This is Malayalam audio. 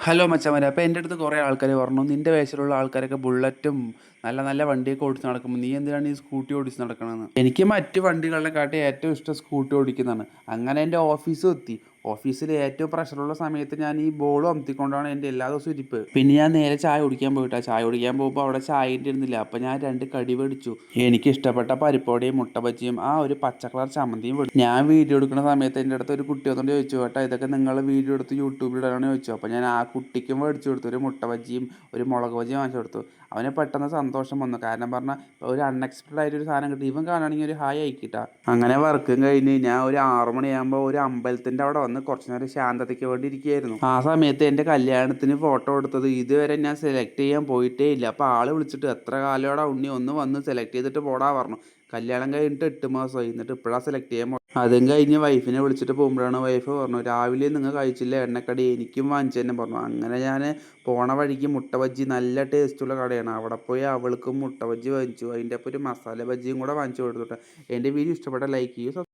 ഹലോ മച്ചാമാരെ. അപ്പോൾ എൻ്റെ അടുത്ത് കുറേ ആൾക്കാർ പറഞ്ഞു, നിൻ്റെ വയസ്സിലുള്ള ആൾക്കാരൊക്കെ ബുള്ളറ്റും നല്ല നല്ല വണ്ടിയൊക്കെ ഓടിച്ച് നടക്കുമ്പോൾ നീ എന്തിനാണ് ഈ സ്കൂട്ടി ഓടിച്ച് നടക്കണമെന്ന്. എനിക്ക് മറ്റ് വണ്ടികളെക്കാട്ടി ഏറ്റവും ഇഷ്ടം സ്കൂട്ടി ഓടിക്കുന്നതാണ്. അങ്ങനെ എൻ്റെ ഓഫീസും എത്തി. ഓഫീസിൽ ഏറ്റവും പ്രഷറുള്ള സമയത്ത് ഞാൻ ഈ ബോൾ അമർത്തിക്കൊണ്ടാണ് എൻ്റെ എല്ലാ ദിവസവും ഇരിപ്പ്. പിന്നെ ഞാൻ നേരെ ചായ കുടിക്കാൻ പോയിട്ടാണ്. ചായ കുടിക്കാൻ പോകുമ്പോൾ അവിടെ ചായ ഇരുന്നില്ല. അപ്പോൾ ഞാൻ രണ്ട് കടി മേടിച്ചു. എനിക്ക് ഇഷ്ടപ്പെട്ട പരിപ്പോടിയും മുട്ട ബജിയും ആ ഒരു പച്ച കളർ ചമ്മന്തിയും മേടിച്ചു. ഞാൻ വീഡിയോ എടുക്കുന്ന സമയത്ത് എൻ്റെ അടുത്ത് ഒരു കുട്ടി വന്നുകൊണ്ട് ചോദിച്ചു, കേട്ടോ ഇതൊക്കെ നിങ്ങൾ വീഡിയോ എടുത്ത് യൂട്യൂബിൽ ഇടാനാണ് ചോദിച്ചു. അപ്പോൾ ഞാൻ ആ കുട്ടിക്കും മേടിച്ചു കൊടുത്തു. ഒരു മുട്ട ബജിയും ഒരു മുളക് ബജിയും വാങ്ങിച്ചു കൊടുത്തു. അവന് പെട്ടെന്ന് സന്തോഷം വന്നു. കാരണം പറഞ്ഞാൽ ഒരു അൺഎക്സ്പെക്റ്റഡ് ആയിട്ടൊരു സാധനം കിട്ടി. ഇവൻ കാണുകയാണെങ്കിൽ ഒരു ഹായ് അയക്കിട്ടാ. അങ്ങനെ വർക്കും കഴിഞ്ഞ് ഞാൻ ഒരു 6 മണിയാകുമ്പോൾ ഒരു അമ്പലത്തിൻ്റെ അവിടെ വന്ന് കുറച്ച് നേരം ശാന്തതയ്ക്ക് വേണ്ടി ഇരിക്കുകയായിരുന്നു. ആ സമയത്ത് എൻ്റെ കല്യാണത്തിന് ഫോട്ടോ എടുത്തത് ഇതുവരെ ഞാൻ സെലക്ട് ചെയ്യാൻ പോയിട്ടേ ഇല്ല. അപ്പോൾ ആൾ വിളിച്ചിട്ട് എത്ര കാലോടെ ഉണ്ണി ഒന്ന് വന്ന് സെലക്ട് ചെയ്തിട്ട് പോടാ പറഞ്ഞു. കല്യാണം കഴിഞ്ഞിട്ട് 8 മാസമായി. എന്നിട്ട് ഇപ്പോഴാണ് സെലക്ട് ചെയ്യാൻ പോകുന്നത്. അതും കഴിഞ്ഞ് വൈഫിനെ വിളിച്ചിട്ട് പോകുമ്പോഴാണ് വൈഫ് പറഞ്ഞു, രാവിലെ നിങ്ങൾ കഴിച്ചില്ല എണ്ണക്കടി, എനിക്കും വാങ്ങിച്ചു തന്നെ പറഞ്ഞു. അങ്ങനെ ഞാൻ പോണ വഴിക്ക് മുട്ട ബജ്ജി നല്ല ടേസ്റ്റുള്ള കടയാണ്, അവിടെ പോയി അവൾക്കും മുട്ട ബജ്ജി വാങ്ങിച്ചു. അതിൻ്റെ ഒപ്പം ഒരു മസാല ബജ്ജിയും കൂടെ വാങ്ങിച്ചു കൊടുത്തിട്ട്. എൻ്റെ വീഡിയോ ഇഷ്ടപ്പെട്ട ലൈക്ക് ചെയ്യൂ.